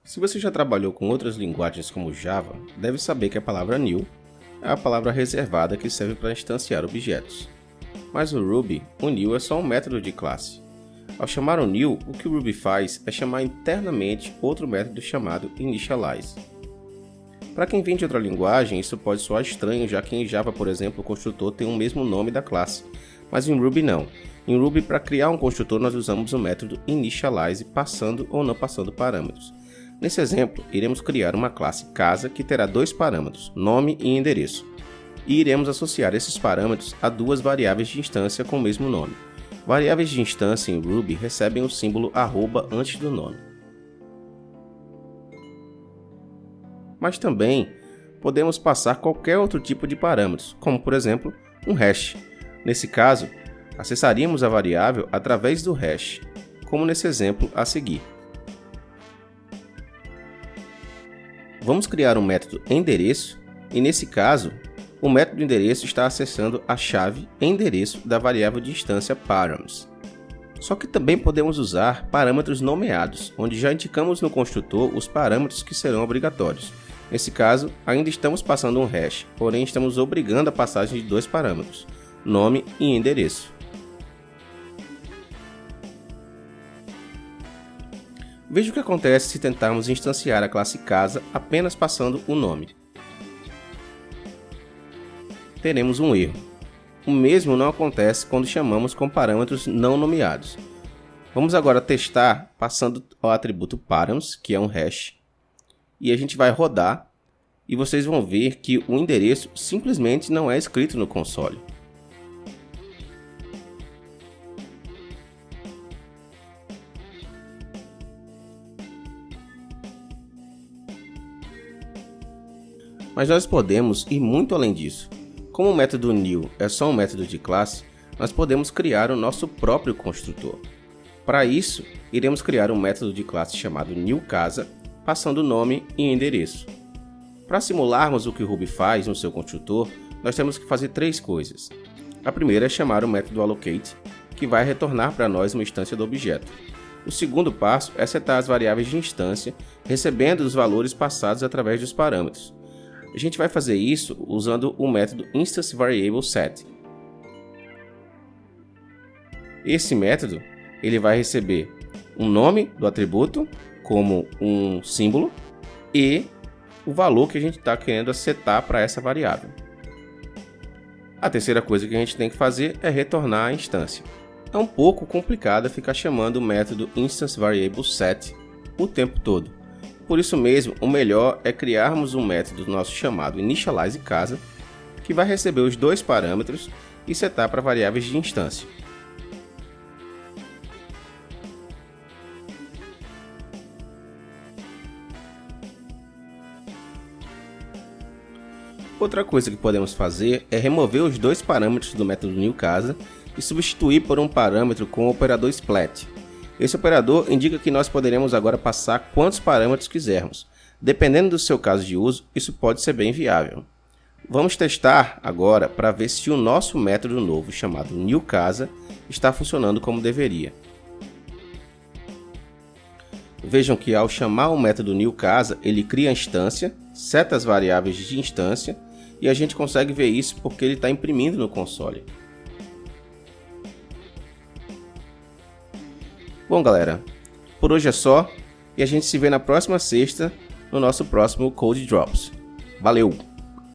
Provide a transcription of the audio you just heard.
Se você já trabalhou com outras linguagens como Java, deve saber que a palavra new é a palavra reservada que serve para instanciar objetos. Mas no Ruby, o new é só um método de classe. Ao chamar o new, o que o Ruby faz é chamar internamente outro método chamado initialize. Para quem vem de outra linguagem, isso pode soar estranho, já que em Java, por exemplo, o construtor tem o mesmo nome da classe, mas em Ruby não. Em Ruby, para criar um construtor, nós usamos o método initialize passando ou não passando parâmetros. Nesse exemplo, iremos criar uma classe casa que terá dois parâmetros, nome e endereço, e iremos associar esses parâmetros a duas variáveis de instância com o mesmo nome. Variáveis de instância em Ruby recebem o símbolo arroba antes do nome. Mas também podemos passar qualquer outro tipo de parâmetros, como por exemplo, um hash. Nesse caso, acessaríamos a variável através do hash, como nesse exemplo a seguir. Vamos criar um método endereço e, nesse caso, o método endereço está acessando a chave endereço da variável de instância params. Só que também podemos usar parâmetros nomeados, onde já indicamos no construtor os parâmetros que serão obrigatórios. Nesse caso, ainda estamos passando um hash, porém estamos obrigando a passagem de dois parâmetros, nome e endereço. Veja o que acontece se tentarmos instanciar a classe casa apenas passando o nome. Teremos um erro. O mesmo não acontece quando chamamos com parâmetros não nomeados. Vamos agora testar passando o atributo params, que é um hash, e a gente vai rodar e vocês vão ver que o endereço simplesmente não é escrito no console. Mas nós podemos ir muito além disso. Como o método new é só um método de classe, nós podemos criar o nosso próprio construtor. Para isso, iremos criar um método de classe chamado newCasa, passando nome e endereço. Para simularmos o que o Ruby faz no seu construtor, nós temos que fazer três coisas. A primeira é chamar o método allocate, que vai retornar para nós uma instância do objeto. O segundo passo é setar as variáveis de instância, recebendo os valores passados através dos parâmetros. A gente vai fazer isso usando o método instanceVariableSet. Esse método ele vai receber um nome do atributo, como um símbolo, e o valor que a gente está querendo setar para essa variável. A terceira coisa que a gente tem que fazer é retornar a instância. É um pouco complicado ficar chamando o método instanceVariableSet o tempo todo. Por isso mesmo, o melhor é criarmos um método nosso chamado initializeCasa, que vai receber os dois parâmetros e setar para variáveis de instância. Outra coisa que podemos fazer é remover os dois parâmetros do método newCasa e substituir por um parâmetro com o operador split. Esse operador indica que nós poderemos agora passar quantos parâmetros quisermos. Dependendo do seu caso de uso, isso pode ser bem viável. Vamos testar agora para ver se o nosso método novo chamado newCasa está funcionando como deveria. Vejam que ao chamar o método newCasa, ele cria a instância, seta as variáveis de instância e a gente consegue ver isso porque ele está imprimindo no console. Bom galera, por hoje é só e a gente se vê na próxima sexta no nosso próximo Code Drops. Valeu!